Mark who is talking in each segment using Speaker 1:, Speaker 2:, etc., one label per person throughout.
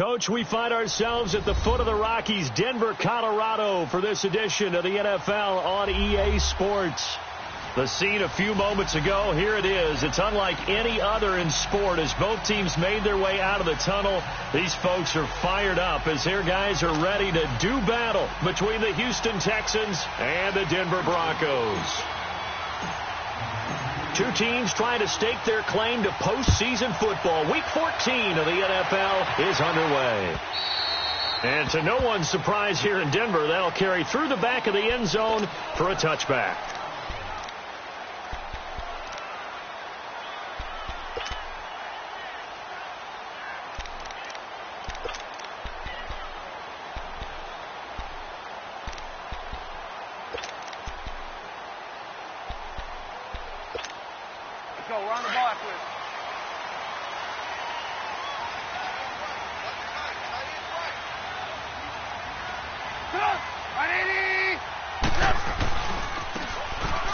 Speaker 1: Coach, we find ourselves at the foot of the Rockies, Denver, Colorado, for this edition of the NFL on EA Sports. The scene a few moments ago, here it is. It's unlike any other in sport as both teams made their way out of the tunnel. These folks are fired up as their guys are ready to do battle between the Houston Texans and the Denver Broncos. Two teams trying to stake their claim to postseason football. Week 14 of the NFL is underway. And to no one's surprise here in Denver, that'll carry through the back of the end zone for a touchback.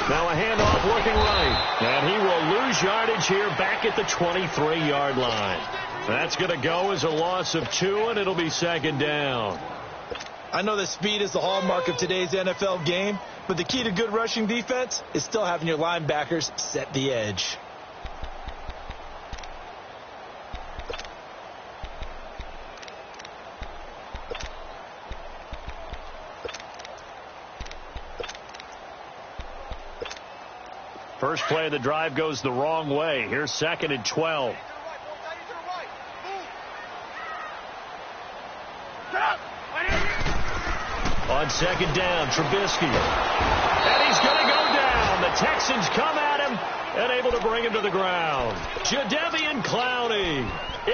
Speaker 1: Now a handoff looking right, and he will lose yardage here back at the 23-yard line. That's going to go as a loss of 2, and it'll be second down.
Speaker 2: I know that speed is the hallmark of today's NFL game, but the key to good rushing defense is still having your linebackers set the edge.
Speaker 1: First play of the drive goes the wrong way. Here's 2nd and 12. On second down, Trubisky. And he's going to go down. The Texans come at him and able to bring him to the ground. Jadeveon Clowney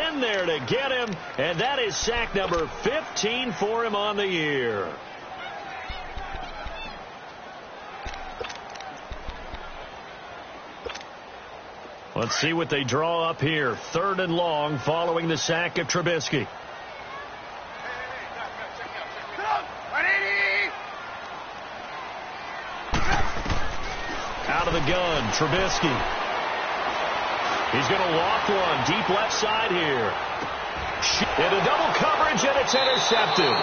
Speaker 1: in there to get him, and that is sack number 15 for him on the year. Let's see what they draw up here. 3rd and long following the sack of Trubisky. Out of the gun, Trubisky. He's going to loft one deep left side here. Into double coverage, and it's intercepted.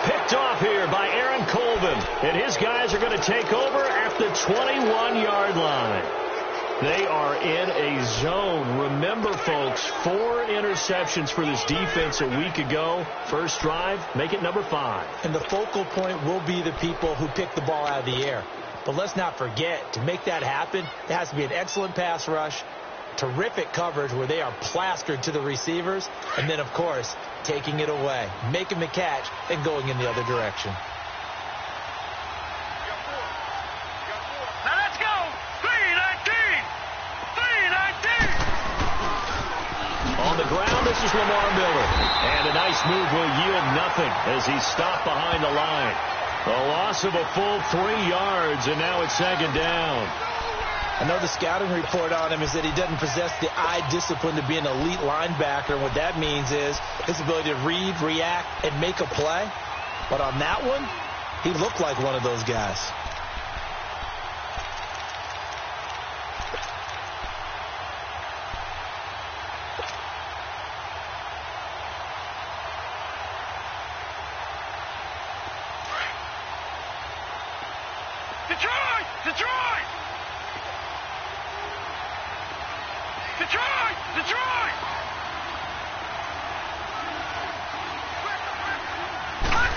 Speaker 1: Picked off here by Aaron Colvin. And his guys are going to take over at the 21-yard line. They are in a zone. Remember, folks, 4 interceptions for this defense a week ago. First drive, make it number 5.
Speaker 2: And the focal point will be the people who pick the ball out of the air. But let's not forget, to make that happen, there has to be an excellent pass rush, terrific coverage where they are plastered to the receivers, and then, of course, taking it away, making the catch, and going in the other direction.
Speaker 1: On the ground, this is Lamar Miller. And a nice move will yield nothing as he's stopped behind the line. A loss of a full 3 yards, and now it's second down.
Speaker 2: I know the scouting report on him is that he doesn't possess the eye discipline to be an elite linebacker. And what that means is his ability to read, react, and make a play. But on that one, he looked like one of those guys.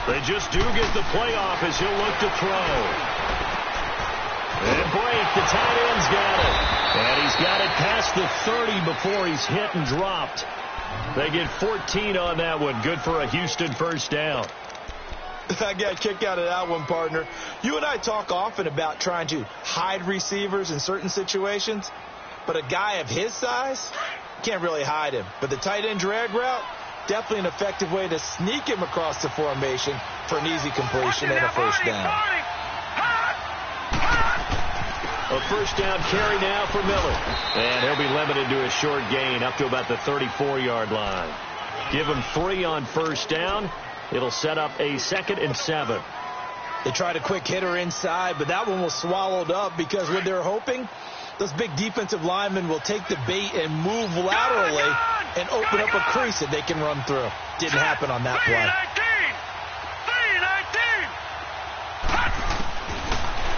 Speaker 1: They just do get the playoff as he'll look to throw. And break, the tight end's got it. And he's got it past the 30 before he's hit and dropped. They get 14 on that one. Good for a Houston first down.
Speaker 2: I got a kick out of that one, partner. You and I talk often about trying to hide receivers in certain situations, but a guy of his size can't really hide him. But the tight end drag route, definitely an effective way to sneak him across the formation for an easy completion and a first down.
Speaker 1: A first down carry now for Miller. And he'll be limited to a short gain up to about the 34-yard line. Give him 3 on first down. It'll set up a 2nd and 7.
Speaker 2: They tried a quick hitter inside, but that one was swallowed up because what they're hoping, those big defensive linemen will take the bait and move laterally and open up a crease that they can run through. Didn't happen on that play.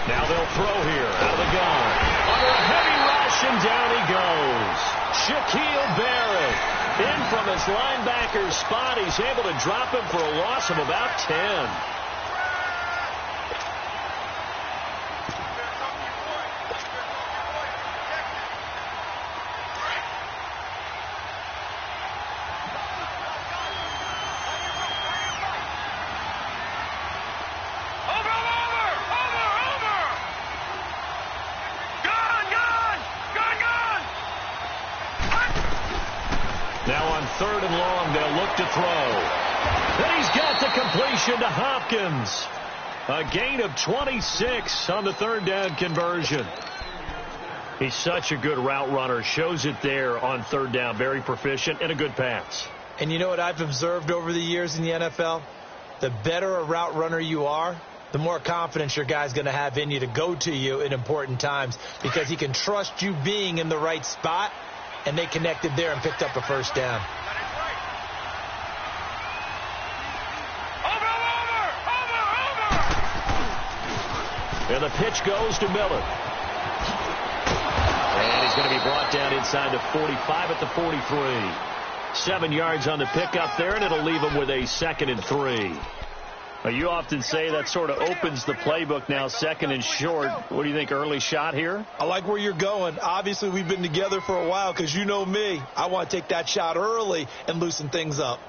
Speaker 1: Now they'll throw here out of the gun. Under a heavy rush, and down he goes. Shaquille Barrett in from his linebacker's spot. He's able to drop him for a loss of about 10. Now on 3rd and long, they'll look to throw. And he's got the completion to Hopkins. A gain of 26 on the 3rd down conversion. He's such a good route runner. Shows it there on 3rd down. Very proficient and a good pass.
Speaker 2: And you know what I've observed over the years in the NFL? The better a route runner you are, the more confidence your guy's going to have in you to go to you in important times, because he can trust you being in the right spot. And they connected there and picked up a 1st down.
Speaker 1: And the pitch goes to Miller. And he's going to be brought down inside the 45 at the 43. 7 yards on the pickup there, and it'll leave him with a 2nd and 3. Well, you often say that sort of opens the playbook now, 2nd and short. What do you think, early shot here?
Speaker 2: I like where you're going. Obviously, we've been together for a while because you know me. I want to take that shot early and loosen things up.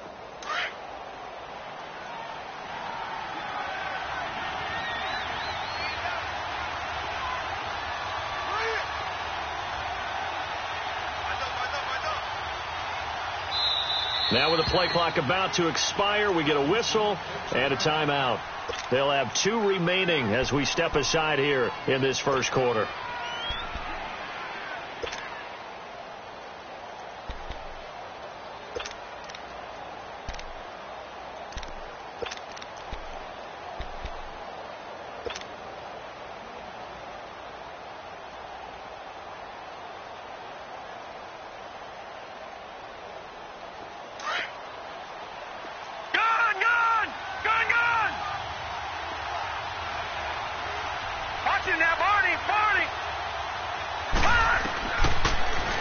Speaker 1: Now with the play clock about to expire, we get a whistle and a timeout. They'll have 2 remaining as we step aside here in this 1st quarter.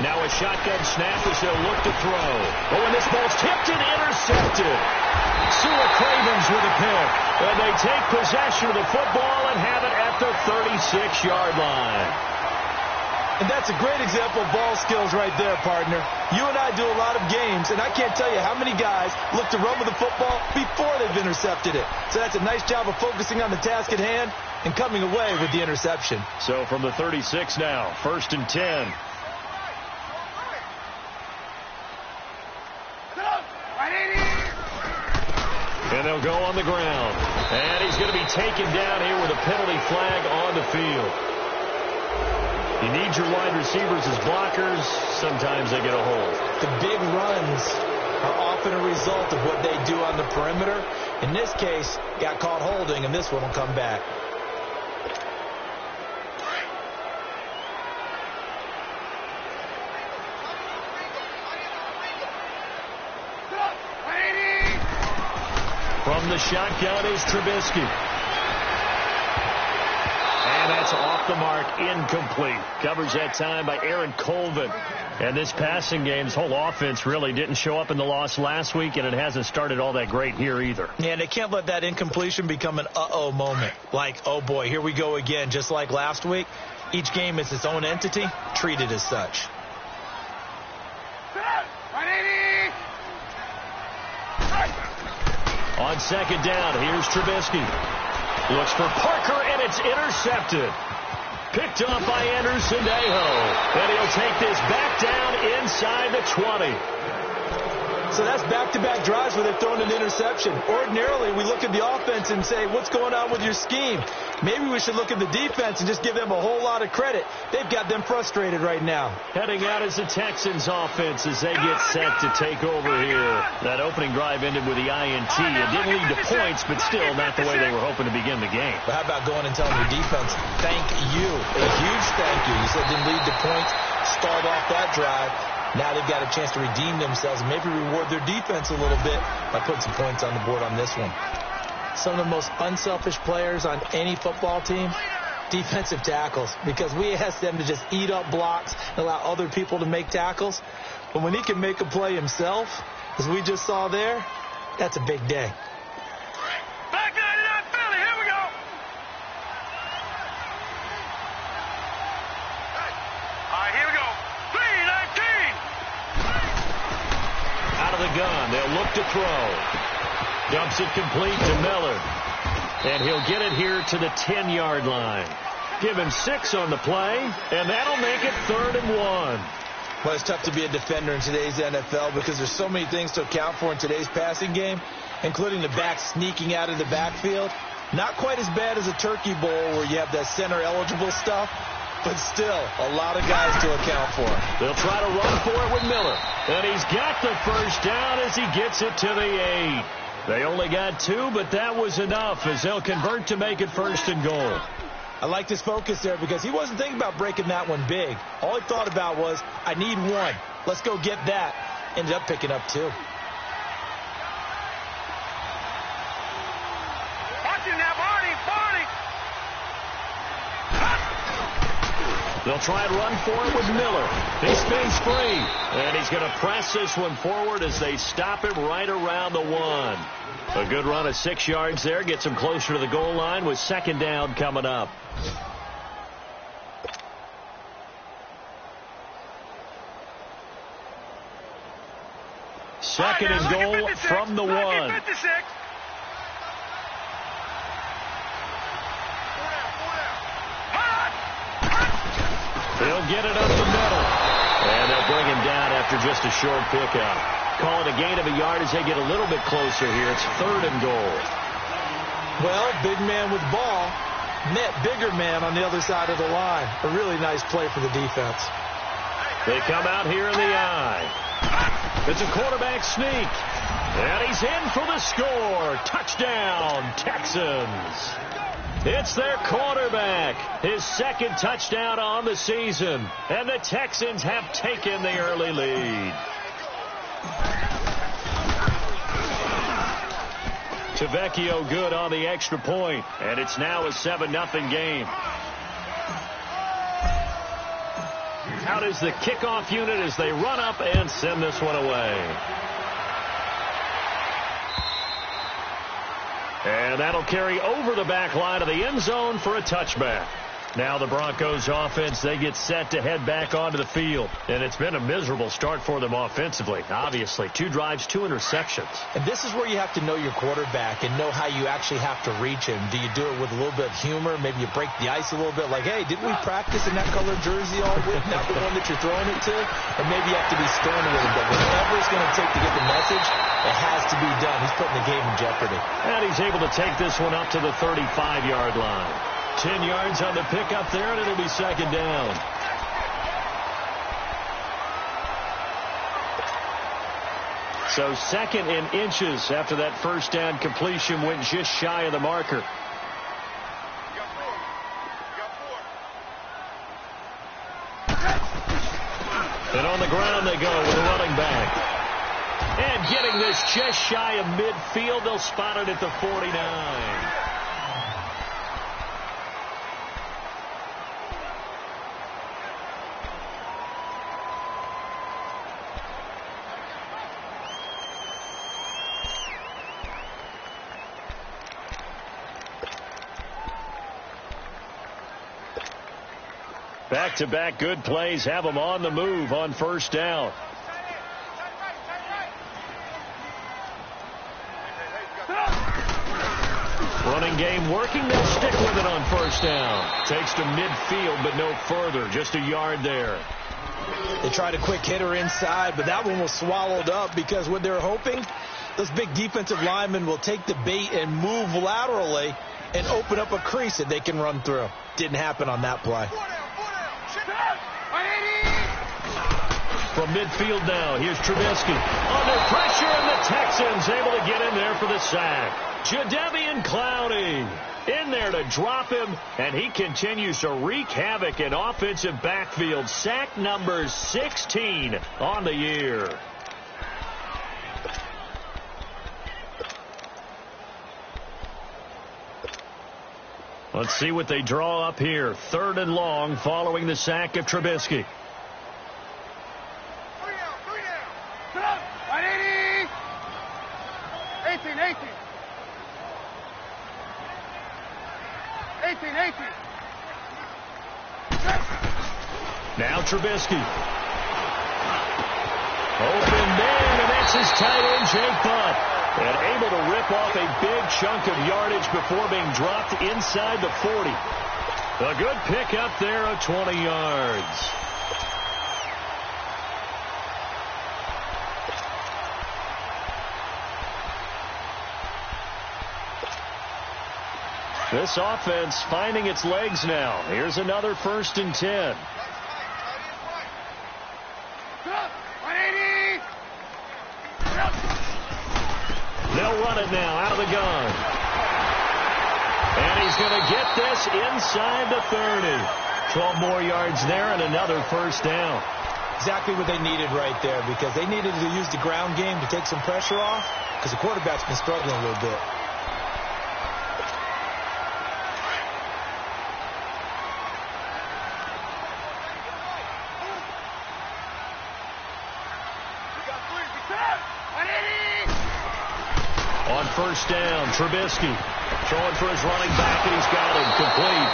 Speaker 1: Now a shotgun snap as they'll look to throw. Oh, and this ball's tipped and intercepted. Sua Cravens with a pick. And they take possession of the football and have it at the 36-yard line.
Speaker 2: And that's a great example of ball skills right there, partner. You and I do a lot of games, and I can't tell you how many guys look to run with the football before they've intercepted it. So that's a nice job of focusing on the task at hand and coming away with the interception.
Speaker 1: So from the 36 now, 1st and 10. And they'll go on the ground. And he's going to be taken down here with a penalty flag on the field. You need your wide receivers as blockers. Sometimes they get a hold.
Speaker 2: The big runs are often a result of what they do on the perimeter. In this case, got caught holding, and this one will come back.
Speaker 1: From the shotgun is Trubisky. And that's off the mark, incomplete. Covers that time by Aaron Colvin. And this passing game's whole offense really didn't show up in the loss last week, and it hasn't started all that great here either.
Speaker 2: Yeah, and they can't let that incompletion become an uh-oh moment. Like, oh boy, here we go again, just like last week. Each game is its own entity, treated as such.
Speaker 1: On 2nd down, here's Trubisky. Looks for Parker, and it's intercepted. Picked off by Anderson Aho. And he'll take this back down inside the 20.
Speaker 2: So that's back-to-back drives where they've thrown an interception. Ordinarily, we look at the offense and say, what's going on with your scheme? Maybe we should look at the defense and just give them a whole lot of credit. They've got them frustrated right now.
Speaker 1: Heading out is the Texans offense as they get set to take over here. That opening drive ended with the INT. It didn't lead to points, but still not the way they were hoping to begin the game.
Speaker 2: But how about going and telling your defense, thank you, a huge thank you. You said didn't lead to points, stalled off that drive. Now they've got a chance to redeem themselves and maybe reward their defense a little bit by putting some points on the board on this one. Some of the most unselfish players on any football team, defensive tackles, because we ask them to just eat up blocks and allow other people to make tackles. But when he can make a play himself, as we just saw there, that's a big day.
Speaker 3: Back 99 Philly, here we go. All right, here we go. 3-19.
Speaker 1: Out of the gun, they'll look to throw. Dumps it complete to Miller. And he'll get it here to the 10-yard line. Give him 6 on the play, and that'll make it 3rd and 1.
Speaker 2: Well, it's tough to be a defender in today's NFL because there's so many things to account for in today's passing game, including the back sneaking out of the backfield. Not quite as bad as a turkey bowl where you have that center-eligible stuff, but still a lot of guys to account for.
Speaker 1: They'll try to run for it with Miller, and he's got the first down as he gets it to the 8. They only got 2, but that was enough as they'll convert to make it 1st and goal.
Speaker 2: I liked his focus there because he wasn't thinking about breaking that one big. All he thought about was, I need 1. Let's go get that. Ended up picking up 2.
Speaker 3: Watch it now, Barney.
Speaker 1: They'll try and run for it with Miller. He spins free, and he's going to press this one forward as they stop him right around the 1. A good run of 6 yards there. Gets him closer to the goal line with 2nd down coming up. Second and goal from the 1. They'll get it up the middle. And they'll bring him down after just a short pickup. Call it a gain of a yard as they get a little bit closer here. It's 3rd and goal.
Speaker 2: Well, big man with ball met bigger man on the other side of the line. A really nice play for the defense.
Speaker 1: They come out here in the eye. It's a quarterback sneak. And he's in for the score. Touchdown, Texans. It's their quarterback. His 2nd touchdown on the season. And the Texans have taken the early lead. Tavecchio good on the extra point. And it's now a 7-0 game. Out is the kickoff unit as they run up and send this one away. And that'll carry over the back line of the end zone for a touchback. Now the Broncos offense, they get set to head back onto the field. And it's been a miserable start for them offensively. Obviously, 2 drives, 2 interceptions.
Speaker 2: And this is where you have to know your quarterback and know how you actually have to reach him. Do you do it with a little bit of humor? Maybe you break the ice a little bit like, hey, didn't we practice in that colored jersey all week? Not the one that you're throwing it to? Or maybe you have to be stern with him. But whatever it's going to take to get the message, it has to be done. He's putting the game in jeopardy.
Speaker 1: And he's able to take this one up to the 35-yard line. 10 yards on the pickup there, and it'll be 2nd down. So 2nd and inches after that first down completion went just shy of the marker. And on the ground they go with a running back. And getting this just shy of midfield, they'll spot it at the 49. Back-to-back good plays have them on the move on first down. Running game working. They'll stick with it on first down. Takes to midfield, but no further. Just a yard there.
Speaker 2: They tried a quick hitter inside, but that one was swallowed up because what they're hoping, those big defensive linemen will take the bait and move laterally and open up a crease that they can run through. Didn't happen on that play.
Speaker 1: From midfield now, here's Trubisky. Under pressure, and the Texans able to get in there for the sack. Jadeveon Clowney In there to drop him, and he continues to wreak havoc in offensive backfield. Sack number 16 on the year. Let's see what they draw up here. 3rd and long following the sack of Trubisky.
Speaker 3: 18.
Speaker 1: Now Trubisky. Open man, and that's his tight end, Jake Butt. And able to rip off a big chunk of yardage before being dropped inside the 40. A good pickup there of 20 yards. This offense finding its legs now. Here's another 1st and 10. They'll run it now out of the gun. And he's going to get this inside the 30. 12 more yards there and another 1st down.
Speaker 2: Exactly what they needed right there, because they needed to use the ground game to take some pressure off, because the quarterback's been struggling a little bit.
Speaker 1: On 1st down, Trubisky throwing for his running back, and he's got him complete.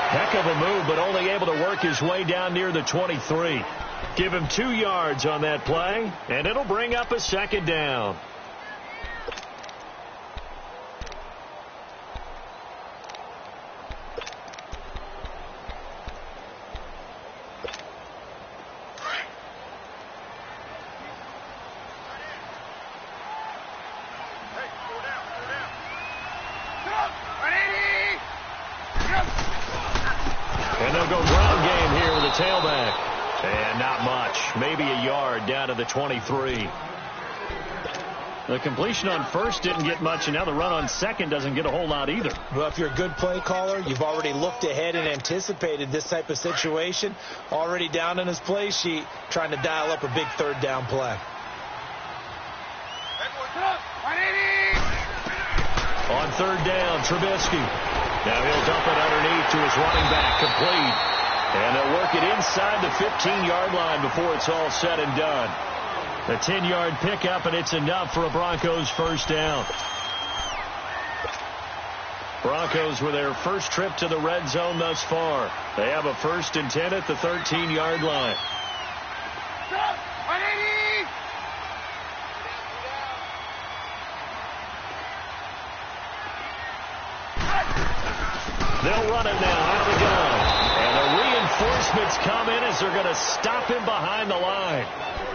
Speaker 1: Heck of a move, but only able to work his way down near the 23. Give him 2 yards on that play, and it'll bring up a 2nd down. And they'll go ground game here with a tailback. And not much. Maybe a yard down to the 23. The completion on 1st didn't get much, and now the run on 2nd doesn't get a whole lot either.
Speaker 2: Well, if you're a good play caller, you've already looked ahead and anticipated this type of situation. Already down in his play sheet, trying to dial up a big 3rd down play.
Speaker 1: On 3rd down, Trubisky. Now he'll dump it underneath to his running back, complete. And they'll work it inside the 15-yard line before it's all said and done. A 10-yard pickup, and it's enough for a Broncos 1st down. Broncos with their first trip to the red zone thus far. They have a 1st and 10 at the 13-yard line. They'll run it now out of the gun. And the reinforcements come in as they're going to stop him behind the line.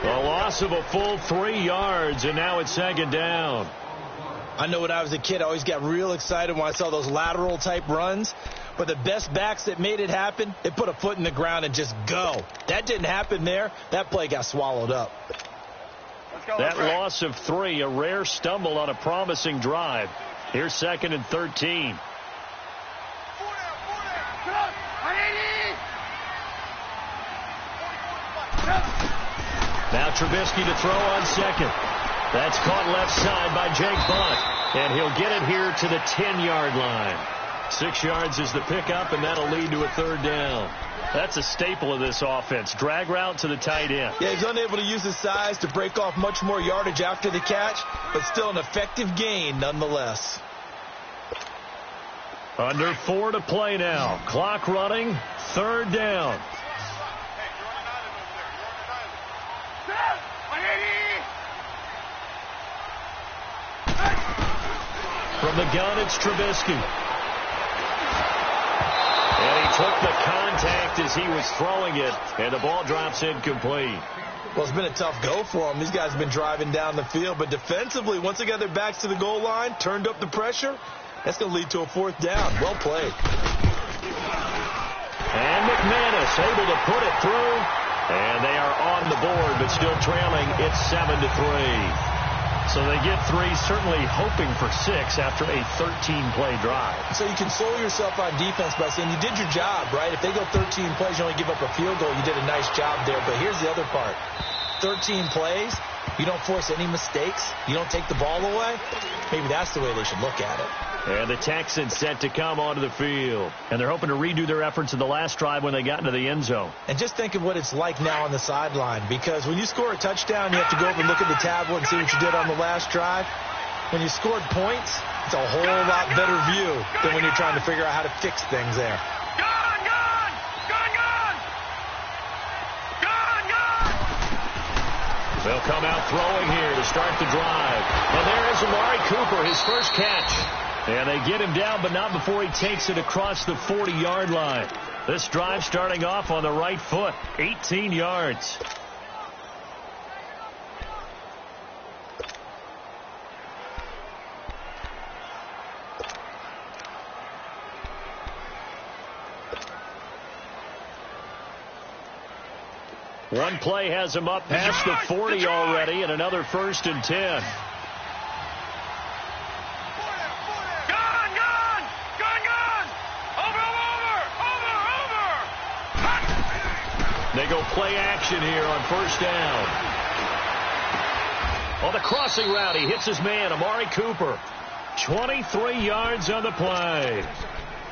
Speaker 1: A loss of a full 3 yards, and now it's 2nd down.
Speaker 2: I know when I was a kid, I always got real excited when I saw those lateral-type runs. But the best backs that made it happen, they put a foot in the ground and just go. That didn't happen there. That play got swallowed up.
Speaker 1: That loss of 3, a rare stumble on a promising drive. Here's 2nd and 13. Now Trubisky to throw on 2nd. That's caught left side by Jake Butt. And he'll get it here to the 10-yard line. 6 yards is the pickup, and that'll lead to a 3rd down. That's a staple of this offense. Drag route to the tight end.
Speaker 2: Yeah, he's unable to use his size to break off much more yardage after the catch, but still an effective gain nonetheless.
Speaker 1: Under 4 to play now. Clock running. 3rd down. From the gun, it's Trubisky. And he took the contact as he was throwing it, and the ball drops incomplete.
Speaker 2: Well, it's been a tough go for them. These guys have been driving down the field, but defensively, once they got their backs to the goal line, turned up the pressure, that's going to lead to a 4th down. Well played.
Speaker 1: And McManus able to put it through. And they are on the board, but still trailing. It's 7-3. So they get 3, certainly hoping for 6 after a 13-play drive.
Speaker 2: So you console yourself on defense by saying you did your job, right? If they go 13 plays, you only give up a field goal, you did a nice job there. But here's the other part. 13 plays, you don't force any mistakes, you don't take the ball away. Maybe that's the way they should look at it.
Speaker 1: And the Texans set to come onto the field. And they're hoping to redo their efforts in the last drive when they got into the end zone.
Speaker 2: And just think of what it's like now on the sideline. Because when you score a touchdown, you have to go over and look at the tablet and see what you did on the last drive. When you scored points, it's a whole lot better view than when you're trying to figure out how to fix things there.
Speaker 1: They'll come out throwing here to start the drive. And there is Amari Cooper, his first catch. And they get him down, but not before he takes it across the 40-yard line. This drive starting off on the right foot, 18 yards. One play has him up past the 40 already, and another 1st and 10. They go play action here on 1st down. On the crossing route, he hits his man, Amari Cooper. 23 yards on the play.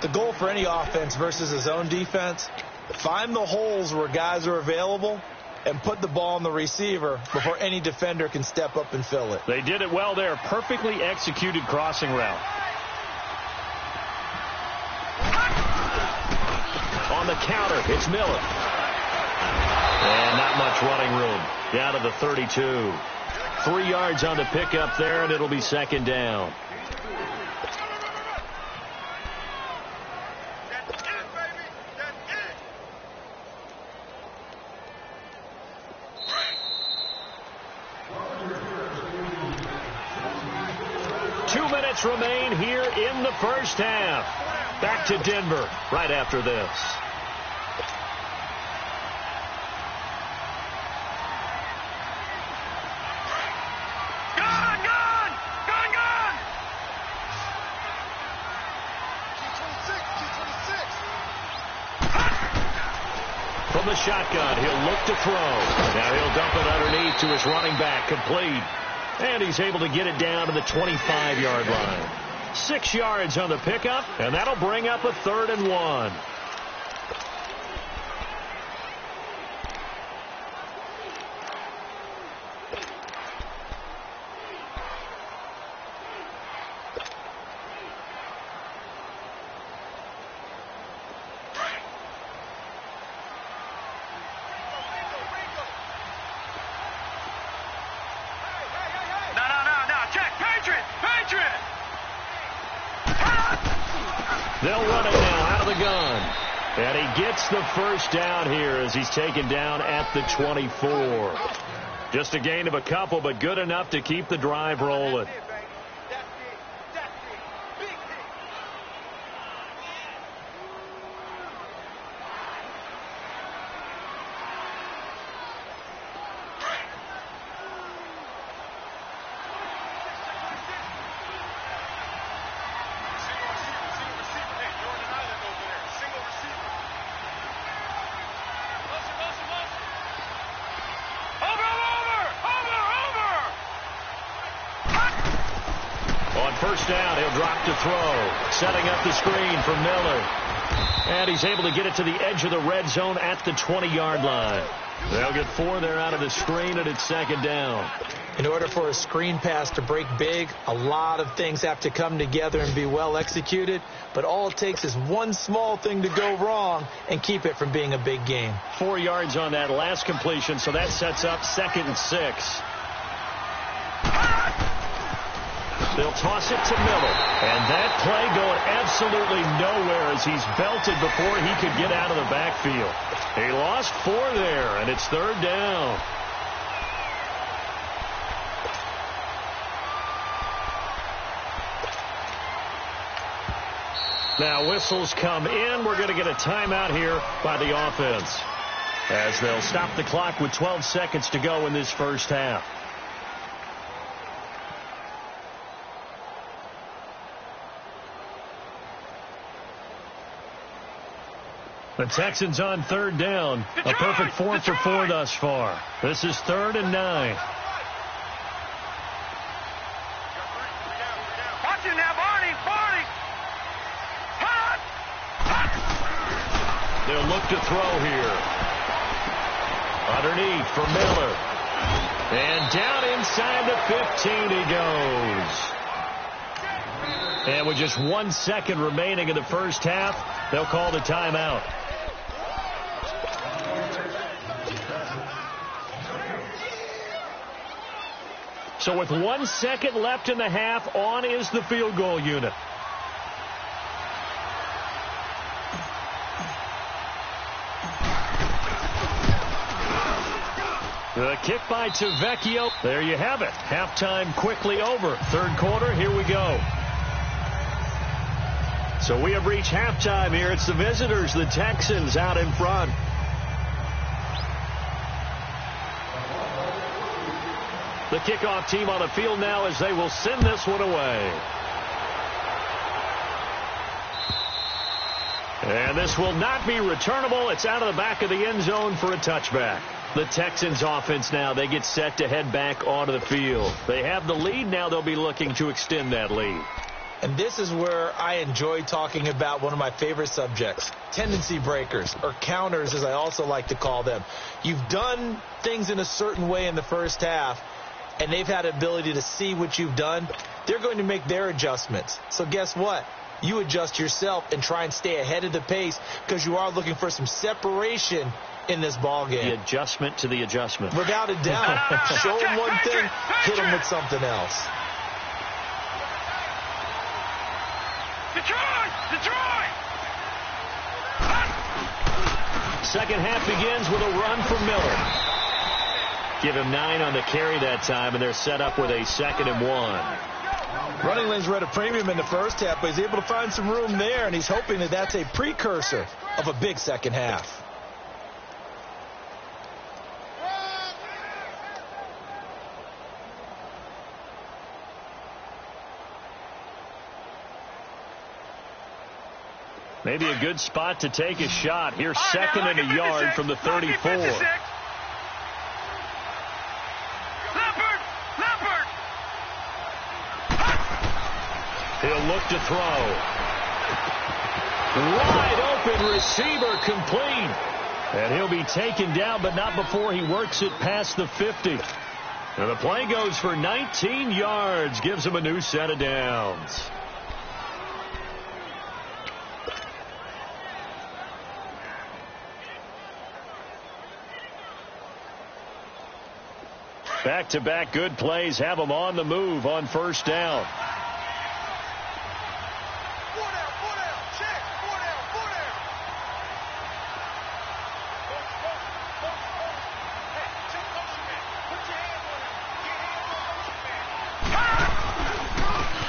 Speaker 2: The goal for any offense versus his own defense, find the holes where guys are available and put the ball on the receiver before any defender can step up and fill it.
Speaker 1: They did it well there. Perfectly executed crossing route. On the counter, it's Miller. And not much running room. Down to the 32. 3 yards on the pickup there, and it'll be 2nd down. Remain here in the first half. Back to Denver right after this.
Speaker 3: Gun!
Speaker 1: From the shotgun, he'll look to throw. Now he'll dump it underneath to his running back, complete. And he's able to get it down to the 25-yard line. 6 yards on the pickup, and that'll bring up a 3rd and 1. They'll run it now out of the gun. And he gets the 1st down here as he's taken down at the 24. Just a gain of a couple, but good enough to keep the drive rolling. First down, he'll drop to throw. Setting up the screen for Miller. And he's able to get it to the edge of the red zone at the 20-yard line. They'll get 4 there out of the screen, and it's 2nd down.
Speaker 2: In order for a screen pass to break big, a lot of things have to come together and be well executed. But all it takes is one small thing to go wrong and keep it from being a big game.
Speaker 1: 4 yards on that last completion, so that sets up 2nd and 6. They'll toss it to Miller. And that play going absolutely nowhere as he's belted before he could get out of the backfield. He lost 4 there, and it's 3rd down. Now whistles come in. We're going to get a timeout here by the offense as they'll stop the clock with 12 seconds to go in this first half. The Texans on third down. A perfect 4 for 4 thus far. This is 3rd and 9.
Speaker 3: Watch it now, Barney. Hot.
Speaker 1: They'll look to throw here. Underneath for Miller. And down inside the 15 he goes. And with just 1 second remaining in the first half, they'll call the timeout. So with 1 second left in the half, on is the field goal unit. The kick by Tavecchio. There you have it. Halftime quickly over. Third quarter, here we go. So we have reached halftime here. It's the visitors, the Texans, out in front. The kickoff team on the field now as they will send this one away. And this will not be returnable. It's out of the back of the end zone for a touchback. The Texans offense now, they get set to head back onto the field. They have the lead. Now they'll be looking to extend that lead.
Speaker 2: And this is where I enjoy talking about one of my favorite subjects, tendency breakers, or counters as I also like to call them. You've done things in a certain way in the first half, and they've had the ability to see what you've done. They're going to make their adjustments. So guess what? You adjust yourself and try and stay ahead of the pace because you are looking for some separation in this ball game.
Speaker 1: The adjustment to the adjustment.
Speaker 2: Without a doubt. Show them one thing, hit them with something else.
Speaker 3: Detroit!
Speaker 1: Second half begins with a run from Miller. Give him 9 on the carry that time, and they're set up with a 2nd and 1.
Speaker 2: Running lanes were at a premium in the first half, but he's able to find some room there, and he's hoping that that's a precursor of a big second half.
Speaker 1: Maybe a good spot to take a shot. Here's 2nd and a yard from the 34. He'll look to throw. Wide open receiver complete. And he'll be taken down, but not before he works it past the 50. And the play goes for 19 yards. Gives him a new set of downs. Back-to-back good plays have them on the move on first down.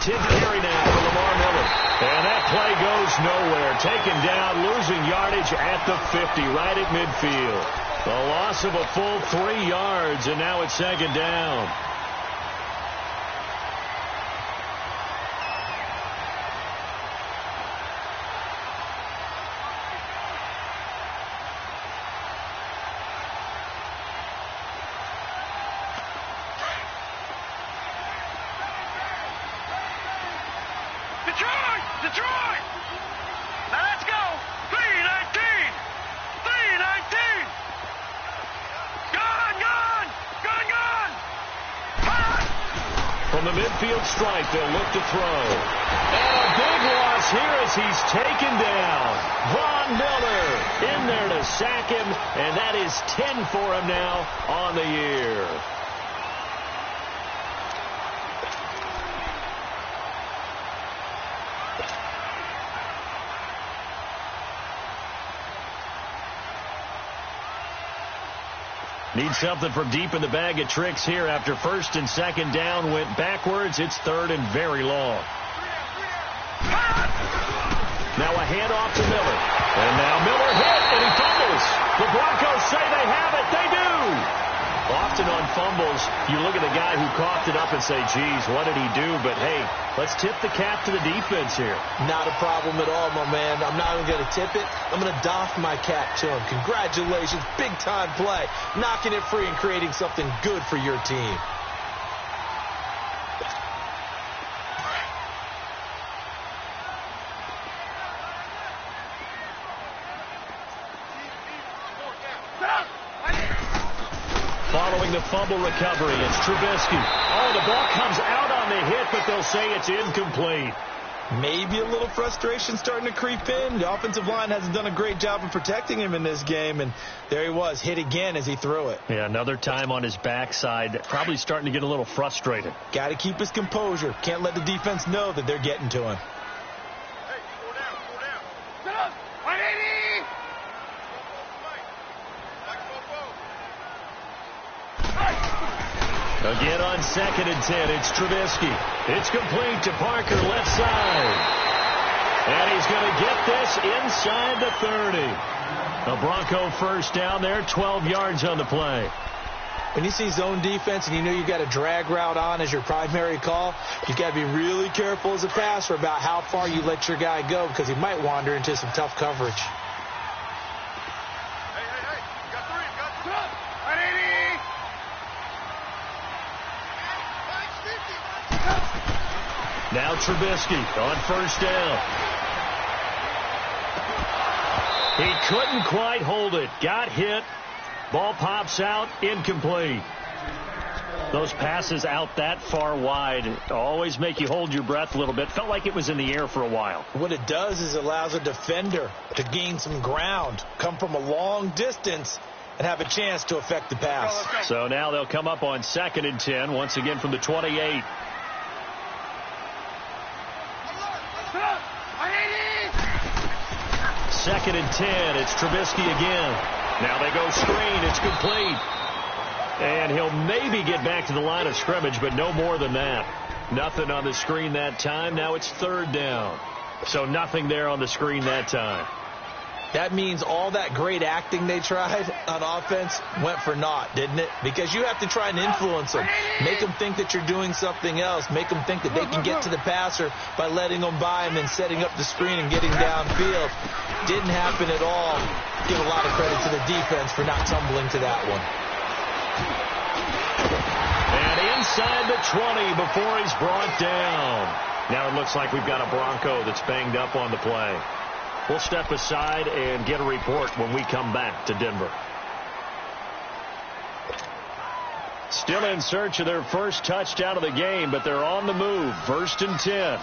Speaker 1: Carry now for Lamar Miller. And that play goes nowhere. Taken down, losing yardage at the 50, right at midfield. A loss of a full 3 yards, and now it's 2nd down.
Speaker 3: Detroit! Now let's go! 3-19! 3-19! Gone!
Speaker 1: From the midfield stripe, they'll look to throw. And a big loss here as he's taken down. Von Miller in there to sack him, and that is 10 for him now on the year. Need something from deep in the bag of tricks here after 1st and 2nd down went backwards. It's 3rd and very long. Now a handoff to Miller. And now Miller hit, and he fumbles. The Broncos say they have it. They do. Often on fumbles, you look at the guy who coughed it up and say, geez, what did he do? But, hey, let's tip the cap to the defense here.
Speaker 2: Not a problem at all, my man. I'm not even going to tip it. I'm going to doff my cap to him. Congratulations. Big-time play. Knocking it free and creating something good for your team.
Speaker 1: Following the fumble recovery, it's Trubisky. Oh, the ball comes out on the hit, but they'll say it's incomplete.
Speaker 2: Maybe a little frustration starting to creep in. The offensive line hasn't done a great job of protecting him in this game, and there he was, hit again as he threw it.
Speaker 1: Yeah, another time on his backside, probably starting to get a little frustrated.
Speaker 2: Got to keep his composure. Can't let the defense know that they're getting to him.
Speaker 3: Hey, 4 down, 4 down. Set up. 180.
Speaker 1: Again on 2nd and 10, it's Trubisky. It's complete to Parker, left side. And he's going to get this inside the 30. A Bronco first down there, 12 yards on the play.
Speaker 2: When you see zone defense and you know you got a drag route on as your primary call, you got to be really careful as a passer about how far you let your guy go because he might wander into some tough coverage.
Speaker 3: Hey. Got 3. Got 3. 180.
Speaker 1: Now Trubisky on first down. He couldn't quite hold it. Got hit. Ball pops out. Incomplete. Those passes out that far wide always make you hold your breath a little bit. Felt like it was in the air for a while.
Speaker 2: What it does is it allows a defender to gain some ground, come from a long distance, and have a chance to affect the pass.
Speaker 1: So now they'll come up on 2nd and 10, once again from the 28. Second and 10, it's Trubisky again. Now they go screen, it's complete. And he'll maybe get back to the line of scrimmage, but no more than that. Nothing on the screen that time. Now it's 3rd down. So nothing there on the screen that time.
Speaker 2: That means all that great acting they tried on offense went for naught, didn't it? Because you have to try and influence them. Make them think that you're doing something else. Make them think that they can get to the passer by letting them by him and setting up the screen and getting downfield. Didn't happen at all. Give a lot of credit to the defense for not tumbling to that one.
Speaker 1: And inside the 20 before he's brought down. Now it looks like we've got a Bronco that's banged up on the play. We'll step aside and get a report when we come back to Denver. Still in search of their first touchdown of the game, but they're on the move. 1st and 10.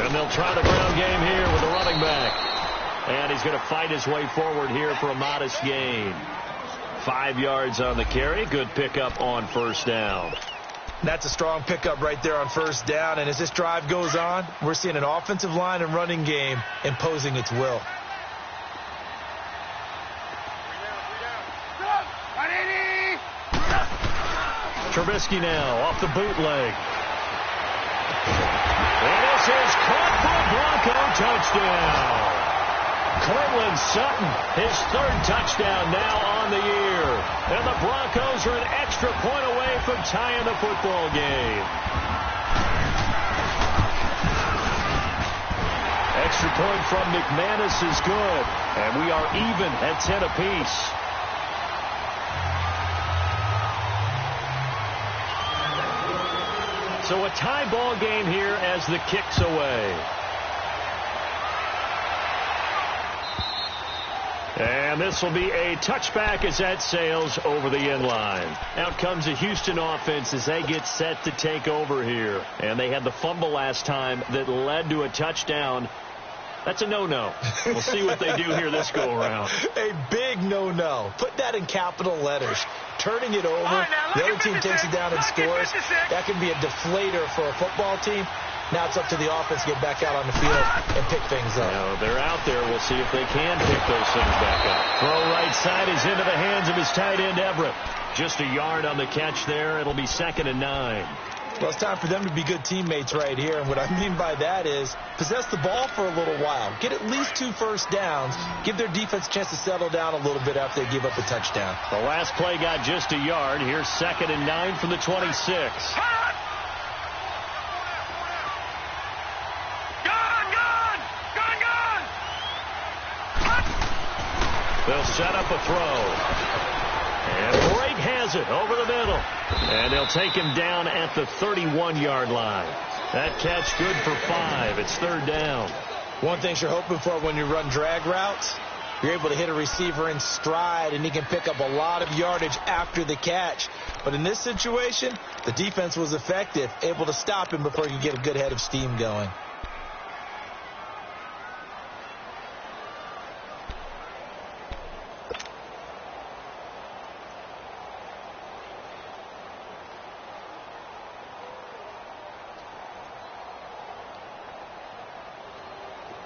Speaker 1: And they'll try the ground game here with the running back. And he's going to fight his way forward here for a modest gain. 5 yards on the carry. Good pickup on first down.
Speaker 2: That's a strong pickup right there on first down. And as this drive goes on, we're seeing an offensive line and running game imposing its will.
Speaker 1: Trubisky now off the bootleg. And this is caught for a Bronco touchdown. Courtland Sutton, his 3rd touchdown now on the year. And the Broncos are an extra point away from tying the football game. Extra point from McManus is good. And we are even at 10 apiece. So a tie ball game here as the kick's away. And this will be a touchback as that sails over the end line. Out comes the Houston offense as they get set to take over here. And they had the fumble last time that led to a touchdown. That's a no-no. We'll see what they do here this go-around.
Speaker 2: A big no-no. Put that in capital letters. Turning it over, the other team takes it down and scores. That can be a deflator for a football team. Now it's up to the offense to get back out on the field and pick things up.
Speaker 1: Now they're out there. We'll see if they can pick those things back up. Throw right side is into the hands of his tight end, Everett. Just a yard on the catch there. It'll be 2nd and 9.
Speaker 2: Well, it's time for them to be good teammates right here. And what I mean by that is possess the ball for a little while. Get at least 2 first downs. Give their defense a chance to settle down a little bit after they give up a touchdown.
Speaker 1: The last play got just a yard. Here's 2nd and 9 from the 26. They'll set up a throw. And Brake has it over the middle. And they'll take him down at the 31-yard line. That catch good for 5. It's 3rd down.
Speaker 2: One thing you're hoping for when you run drag routes, you're able to hit a receiver in stride, and he can pick up a lot of yardage after the catch. But in this situation, the defense was effective, able to stop him before he could get a good head of steam going.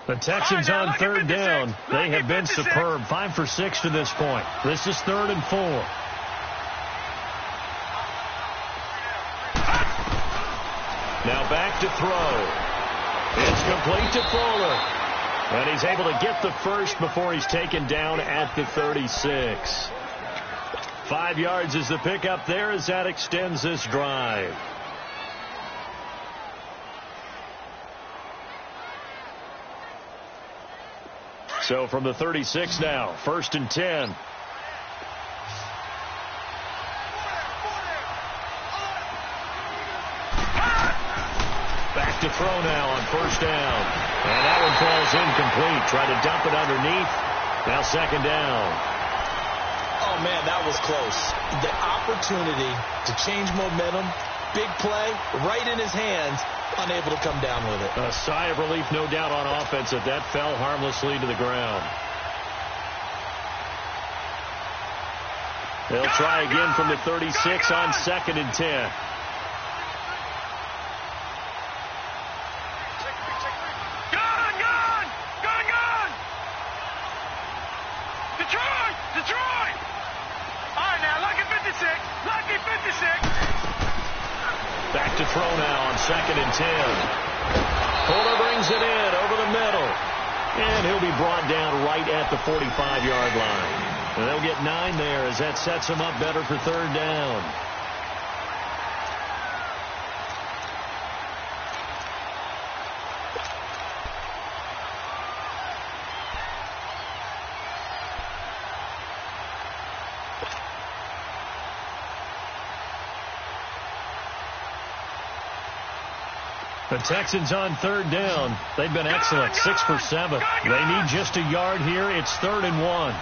Speaker 1: The Texans on 3rd down. They have been superb. 5 for 6 to this point. This is 3rd and 4. Now back to throw. It's complete to Fuller. And he's able to get the first before he's taken down at the 36. 5 yards is the pickup there as that extends this drive. So from the 36 now, 1st and 10. Back to throw now on 1st down. And that one falls incomplete. Try to dump it underneath. Now 2nd down.
Speaker 2: Oh, man, that was close. The opportunity to change momentum, big play, right in his hands. Unable to come down with it.
Speaker 1: A sigh of relief, no doubt, on offense that that fell harmlessly to the ground. They'll try again from the 36 on 2nd and 10.
Speaker 3: Detroit! All right, now, lucky 56. Lucky 56.
Speaker 1: Back to throw now on 2nd and 10. Fuller brings it in over the middle. And he'll be brought down right at the 45-yard line. And they'll get 9 there as that sets him up better for 3rd down. The Texans on 3rd down. They've been excellent. 6 for 7. They need just a yard here. It's 3rd and 1.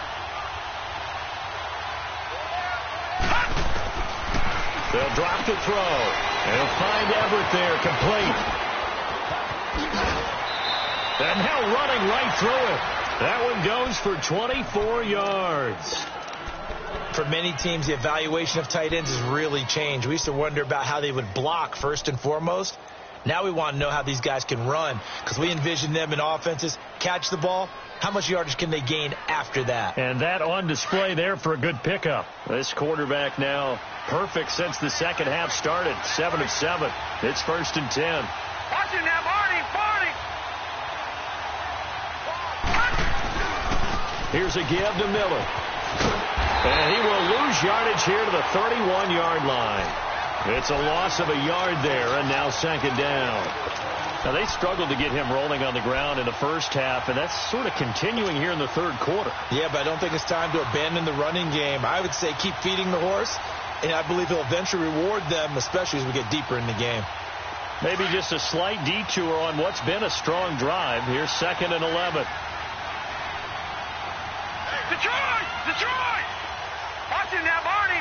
Speaker 1: They'll drop the throw. They'll find Everett there, complete. And now running right through it. That one goes for 24 yards.
Speaker 2: For many teams, the evaluation of tight ends has really changed. We used to wonder about how they would block first and foremost. Now we want to know how these guys can run, because we envision them in offenses, catch the ball. How much yardage can they gain after that?
Speaker 1: And that on display there for a good pickup. This quarterback now perfect since the second half started. 7 of 7. It's 1st and 10.
Speaker 3: Watch it now, Barney.
Speaker 1: Here's a give to Miller. And he will lose yardage here to the 31-yard line. It's a loss of a yard there, and now 2nd down. Now, they struggled to get him rolling on the ground in the first half, and that's sort of continuing here in the 3rd quarter.
Speaker 2: Yeah, but I don't think it's time to abandon the running game. I would say keep feeding the horse, and I believe he'll eventually reward them, especially as we get deeper in the game.
Speaker 1: Maybe just a slight detour on what's been a strong drive. Here's 2nd and 11.
Speaker 3: Detroit! Watch it now, Barney.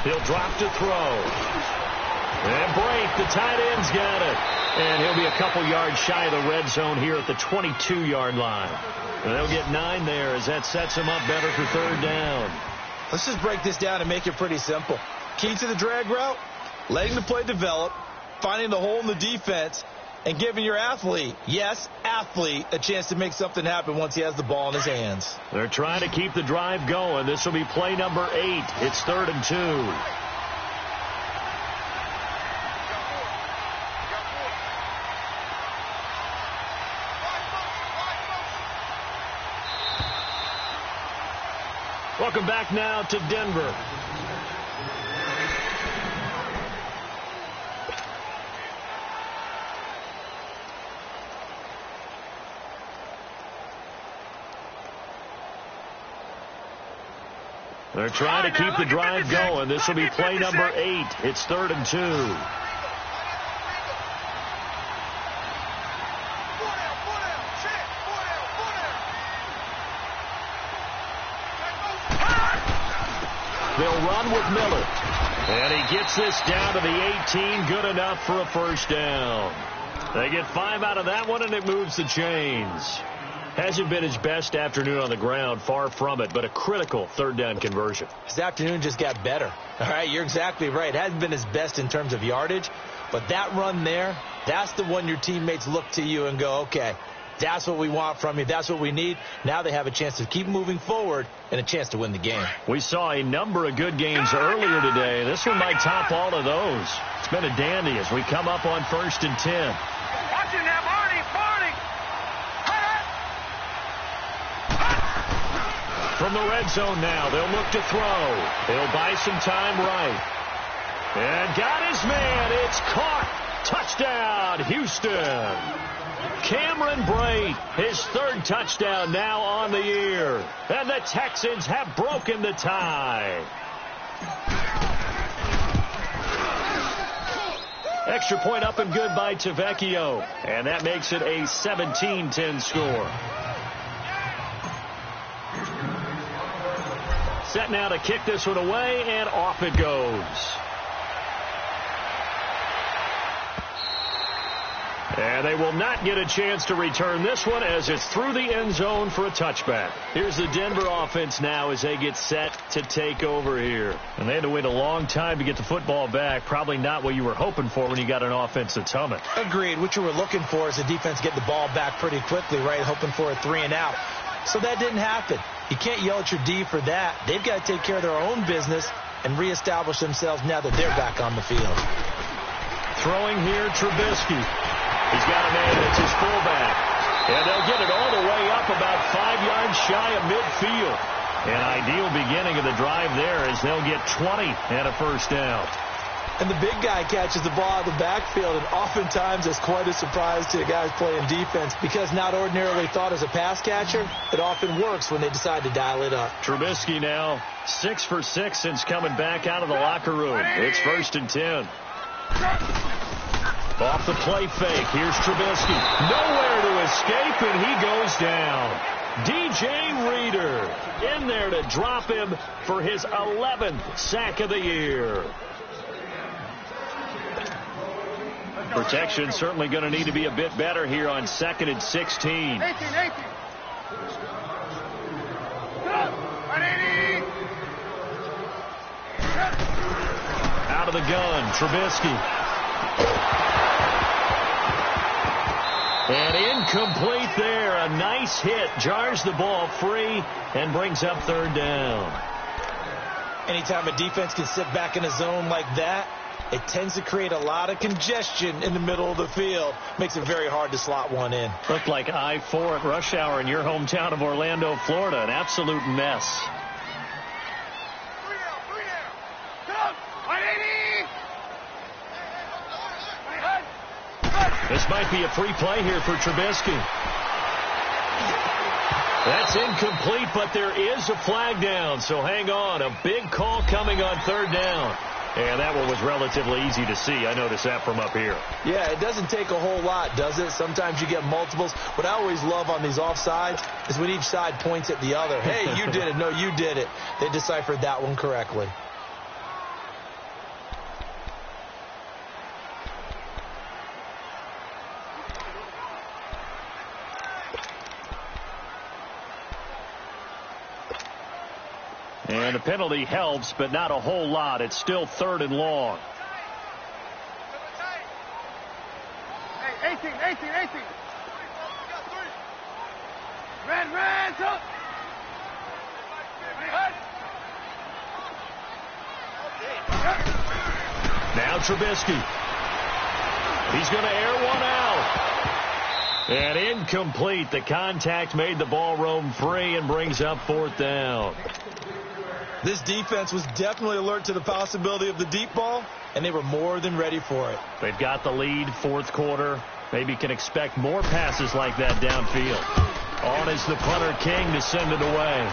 Speaker 1: He'll drop to throw. And Brake, the tight end's got it. And he'll be a couple yards shy of the red zone here at the 22-yard line. And they'll get 9 there as that sets him up better for 3rd down.
Speaker 2: Let's just break this down and make it pretty simple. Key to the drag route, letting the play develop, finding the hole in the defense, and giving your athlete, yes, athlete, a chance to make something happen once he has the ball in his hands.
Speaker 1: They're trying to keep the drive going. This will be play number 8. It's 3rd and 2. Welcome back now to Denver. They're trying to keep the drive going. This will be play number 8. It's 3rd and 2. They'll run with Miller. And he gets this down to the 18. Good enough for a first down. They get 5 out of that one, and it moves the chains. Hasn't been his best afternoon on the ground, far from it, but a critical 3rd down conversion.
Speaker 2: His afternoon just got better. All right, you're exactly right. Hasn't been his best in terms of yardage, but that run there, that's the one your teammates look to you and go, okay, that's what we want from you. That's what we need. Now they have a chance to keep moving forward and a chance to win the game.
Speaker 1: We saw a number of good games earlier today. This one might top all of those. It's been a dandy as we come up on 1st and 10.
Speaker 3: Watch it now, Barney.
Speaker 1: From the red zone now, they'll look to throw. They'll buy some time right. And got his man. It's caught. Touchdown, Houston. Cameron Brate, his 3rd touchdown now on the year. And the Texans have broken the tie. Extra point up and good by Tavecchio. And that makes it a 17-10 score. Set now to kick this one away, and off it goes. And they will not get a chance to return this one as it's through the end zone for a touchback. Here's the Denver offense now as they get set to take over here. And they had to wait a long time to get the football back. Probably not what you were hoping for when you got an offense that's humming.
Speaker 2: Agreed. What you were looking for is the defense get the ball back pretty quickly, right? Hoping for a 3 and out. So that didn't happen. You can't yell at your D for that. They've got to take care of their own business and reestablish themselves now that they're back on the field.
Speaker 1: Throwing here, Trubisky. He's got a man that's his fullback. And they'll get it all the way up about 5 yards shy of midfield. An ideal beginning of the drive there as they'll get 20 and a first down.
Speaker 2: And the big guy catches the ball out of the backfield, and oftentimes it's quite a surprise to the guys playing defense because not ordinarily thought as a pass catcher, it often works when they decide to dial it up.
Speaker 1: Trubisky now 6 for 6 since coming back out of the locker room. It's 1st and 10. Off the play fake. Here's Trubisky. Nowhere to escape, and he goes down. DJ Reader in there to drop him for his 11th sack of the year. Protection certainly going to need to be a bit better here on 2nd and 16.
Speaker 3: 18.
Speaker 1: Out of the gun, Trubisky. And incomplete there. A nice hit. Jars the ball free and brings up 3rd down.
Speaker 2: Anytime a defense can sit back in a zone like that, it tends to create a lot of congestion in the middle of the field. Makes it very hard to slot one in.
Speaker 1: Looked like I-4 at rush hour in your hometown of Orlando, Florida. An absolute mess. This might be a free play here for Trubisky. That's incomplete, but there is a flag down, so hang on. A big call coming on 3rd down. And that one was relatively easy to see. I noticed that from up here.
Speaker 2: Yeah, it doesn't take a whole lot, does it? Sometimes you get multiples. What I always love on these offsides is when each side points at the other. Hey, you did it. No, you did it. They deciphered that one correctly.
Speaker 1: And a penalty helps, but not a whole lot. It's still 3rd and long.
Speaker 3: Hey, 18. Red, up.
Speaker 1: Now Trubisky. He's going to air one out. And incomplete. The contact made the ball roam free and brings up 4th down.
Speaker 2: This defense was definitely alert to the possibility of the deep ball, and they were more than ready for it.
Speaker 1: They've got the lead, 4th quarter. Maybe can expect more passes like that downfield. On is the punter King to send it away.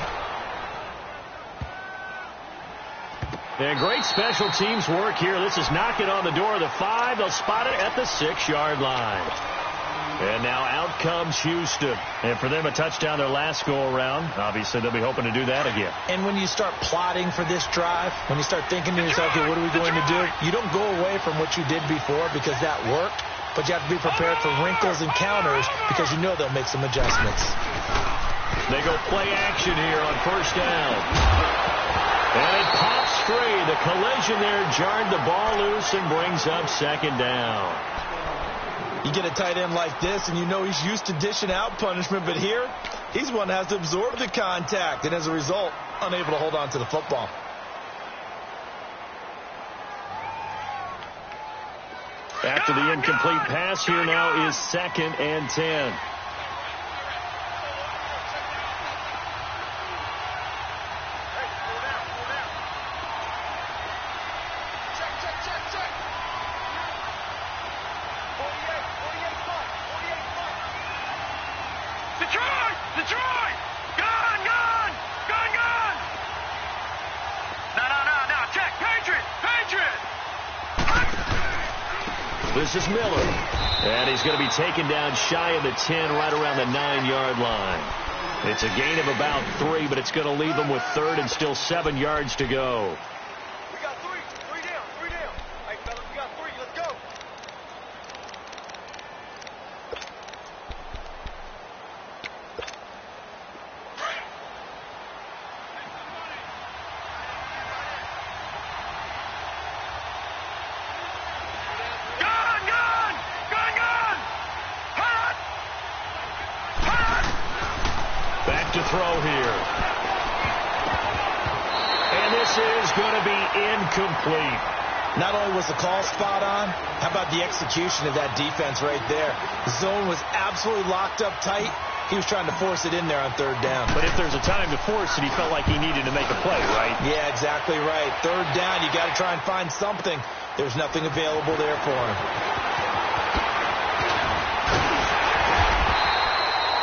Speaker 1: And great special teams work here. This is knocking on the door of the 5. They'll spot it at the 6-yard line. And now out comes Houston. And for them, a touchdown their last go-around. Obviously, they'll be hoping to do that again.
Speaker 2: And when you start plotting for this drive, when you start thinking to yourself, okay, what are we going to do? You don't go away from what you did before because that worked. But you have to be prepared for wrinkles and counters because you know they'll make some adjustments.
Speaker 1: They go play action here on 1st down. And it pops free. The collision there jarred the ball loose and brings up 2nd down.
Speaker 2: You get a tight end like this, and you know he's used to dishing out punishment, but here, he's one that has to absorb the contact, and as a result, unable to hold on to the football.
Speaker 1: After the incomplete pass, here now is 2nd and 10.
Speaker 3: Detroit! Gone! No, check! Patriot!
Speaker 1: This is Miller. And he's going to be taken down shy of the 10, right around the 9-yard line. It's a gain of about 3, but it's going to leave them with 3rd and still 7 yards to go.
Speaker 3: We got 3 down. Hey, fellas, we got 3. Let's go.
Speaker 1: To throw here. And this is going to be incomplete.
Speaker 2: Not only was the call spot on, how about the execution of that defense right there? The zone was absolutely locked up tight. He was trying to force it in there on 3rd down.
Speaker 1: But if there's a time to force it, he felt like he needed to make a play, right?
Speaker 2: Yeah, exactly right. 3rd down, you got to try and find something. There's nothing available there for him.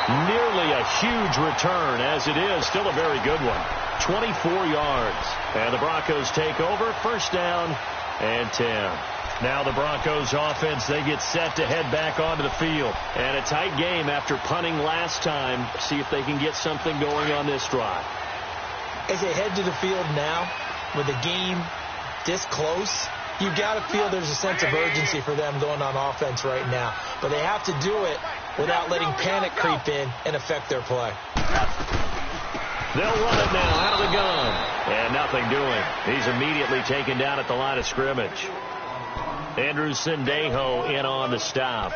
Speaker 1: Nearly a huge return, as it is. Still a very good one. 24 yards. And the Broncos take over. 1st down and 10. Now the Broncos offense, they get set to head back onto the field. And a tight game after punting last time. See if they can get something going on this drive.
Speaker 2: As they head to the field now, with the game this close, you got to feel there's a sense of urgency for them going on offense right now. But they have to do it without letting panic creep in and affect their play.
Speaker 1: They'll run it now out of the gun. And nothing doing. He's immediately taken down at the line of scrimmage. Andrew Sendejo in on the stop.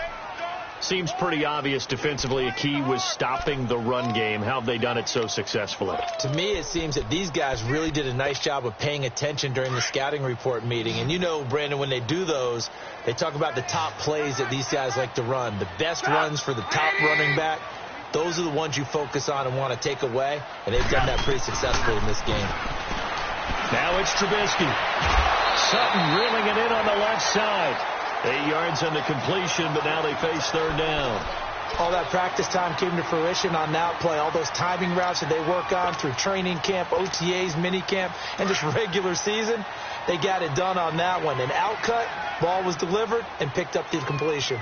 Speaker 1: Seems pretty obvious defensively a key was stopping the run game. How have they done it so successfully?
Speaker 2: To me, it seems that these guys really did a nice job of paying attention during the scouting report meeting. And you know, Brandon, when they do those, they talk about the top plays that these guys like to run. The best runs for the top running back, those are the ones you focus on and want to take away. And they've done that pretty successfully in this game.
Speaker 1: Now it's Trubisky. Sutton reeling it in on the left side. 8 yards on the completion, but now they face 3rd down.
Speaker 2: All that practice time came to fruition on that play. All those timing routes that they work on through training camp, OTAs, mini camp, and just regular season, they got it done on that one. An outcut, ball was delivered, and picked up the completion.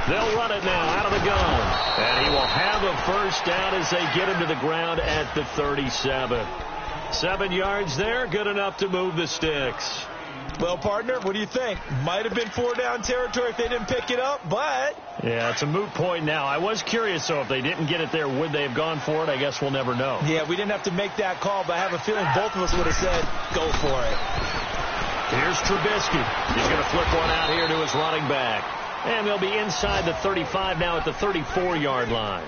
Speaker 1: They'll run it now out of the gun. And he will have a 1st down as they get him to the ground at the 37. 7 yards there, good enough to move the sticks.
Speaker 2: Well, partner, what do you think? Might have been 4-down territory if they didn't pick it up, but...
Speaker 1: Yeah, it's a moot point now. I was curious, though, if they didn't get it there, would they have gone for it? I guess we'll never know.
Speaker 2: Yeah, we didn't have to make that call, but I have a feeling both of us would have said, go for it.
Speaker 1: Here's Trubisky. He's going to flip one out here to his running back. And they'll be inside the 35 now at the 34-yard line.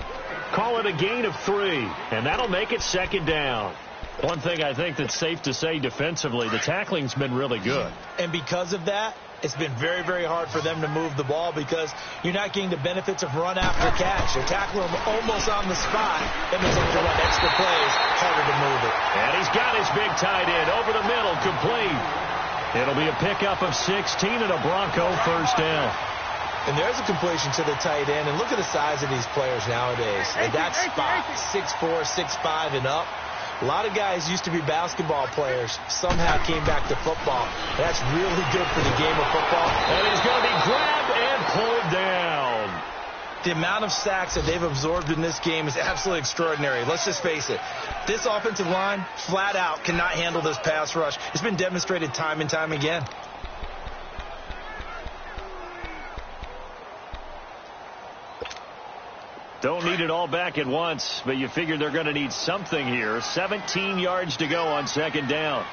Speaker 1: Call it a gain of 3, and that'll make it second down. One thing I think that's safe to say defensively, the tackling's been really good.
Speaker 2: And because of that, it's been very, very hard for them to move the ball because you're not getting the benefits of run after catch. They're tackling them almost on the spot. That means they have to run extra plays, harder to move it.
Speaker 1: And he's got his big tight end over the middle, complete. It'll be a pickup of 16 and a Bronco first down.
Speaker 2: And there's a completion to the tight end. And look at the size of these players nowadays. At that spot, 6'4", 6'5", and up. A lot of guys used to be basketball players, somehow came back to football. That's really good for the game of football.
Speaker 1: And he's going to be grabbed and pulled down.
Speaker 2: The amount of sacks that they've absorbed in this game is absolutely extraordinary. Let's just face it. This offensive line, flat out, cannot handle this pass rush. It's been demonstrated time and time again.
Speaker 1: Don't need it all back at once, but you figure they're going to need something here. 17 yards to go on second down.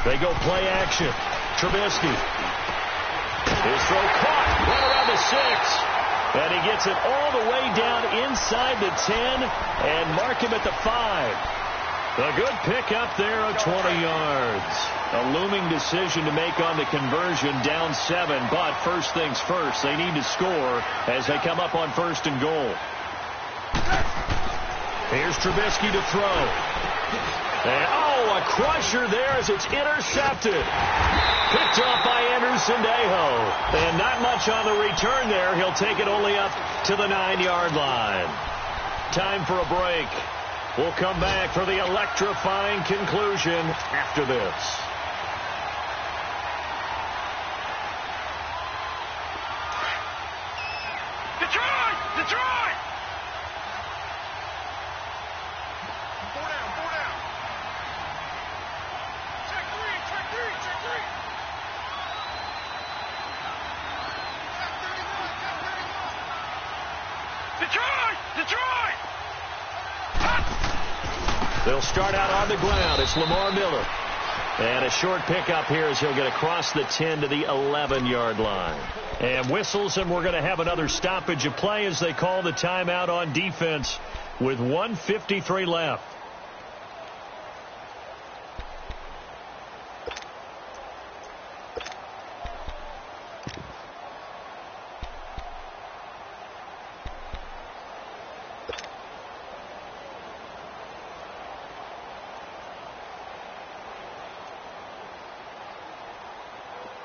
Speaker 1: They go play action. Trubisky. His throw caught right around the 6. And he gets it all the way down inside the 10 and mark him at the 5. A good pickup there of 20 yards. A looming decision to make on the conversion, down 7. But first things first, they need to score as they come up on first and goal. Here's Trubisky to throw. And, a crusher there as it's intercepted. Picked off by Anderson Dejo. And not much on the return there. He'll take it only up to the 9-yard line. Time for a break. We'll come back for the electrifying conclusion after this.
Speaker 3: Detroit! Detroit! 4 down, 4 down. Check 3, check 3, check 3. Detroit! Detroit!
Speaker 1: They'll start out on the ground. It's Lamar Miller. And a short pickup here as he'll get across the 10 to the 11-yard line. And whistles, and we're going to have another stoppage of play as they call the timeout on defense with 1:53 left.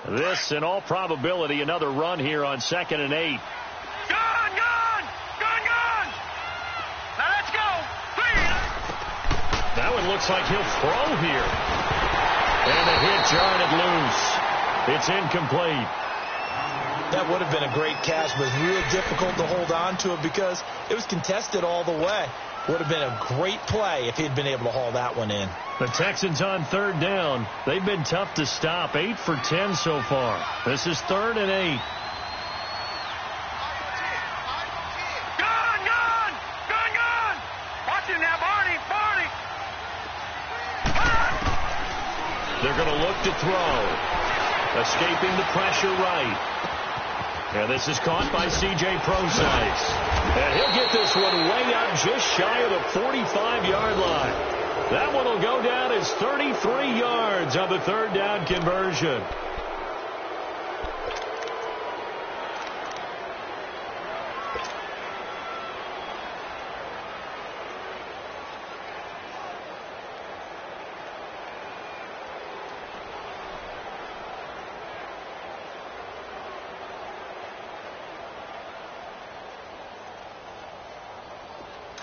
Speaker 1: This, in all probability, another run here on 2nd and 8.
Speaker 3: Gone! Now let's go! Please!
Speaker 1: That one looks like he'll throw here. And the hit jarred it loose. It's incomplete.
Speaker 2: That would have been a great catch, but real difficult to hold on to it because it was contested all the way. Would have been a great play if he'd been able to haul that one in.
Speaker 1: The Texans on 3rd down. They've been tough to stop. 8 for 10 so far. This is 3rd and 8.
Speaker 3: Gone! Watch him now, Barney!
Speaker 1: They're going to look to throw. Escaping the pressure right. And this is caught by C.J. Prosise. And he'll get this one way up just shy of the 45-yard line. That one will go down as 33 yards on the 3rd down conversion.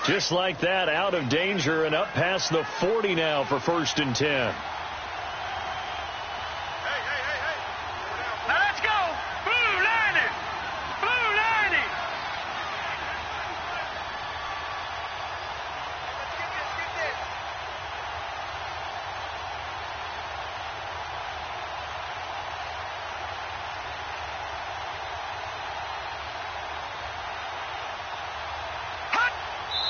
Speaker 1: Just like that, out of danger and up past the 40 now for 1st and 10.
Speaker 3: Hey. Now let's go! Blue 90!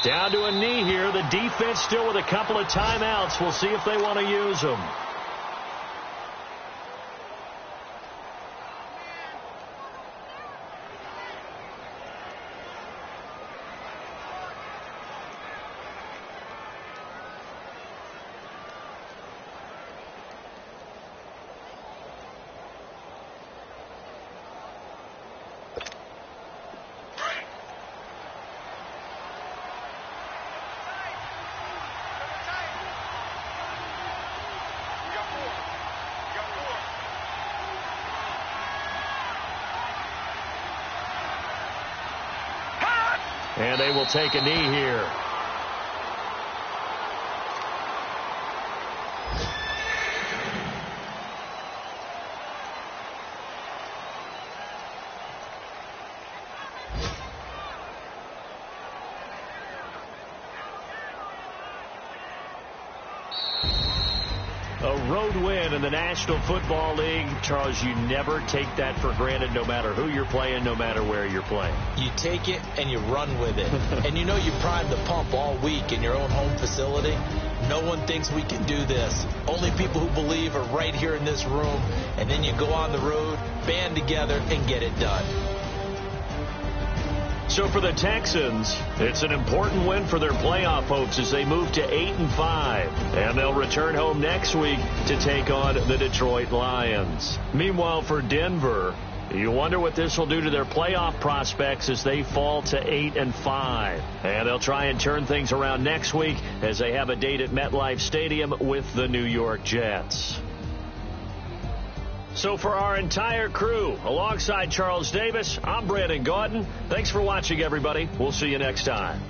Speaker 1: Down to a knee here. The defense still with a couple of timeouts. We'll see if they want to use them. And they will take a knee here. A road win in the National Football League. Charles, you never take that for granted, no matter who you're playing, no matter where you're playing.
Speaker 2: You take it and you run with it. And you know you primed the pump all week in your own home facility. No one thinks we can do this. Only people who believe are right here in this room. And then you go on the road, band together, and get it done.
Speaker 1: So for the Texans, it's an important win for their playoff hopes as they move to 8-5. And they'll return home next week to take on the Detroit Lions. Meanwhile, for Denver, you wonder what this will do to their playoff prospects as they fall to 8-5. And they'll try and turn things around next week as they have a date at MetLife Stadium with the New York Jets. So for our entire crew, alongside Charles Davis, I'm Brandon Gaudin. Thanks for watching, everybody. We'll see you next time.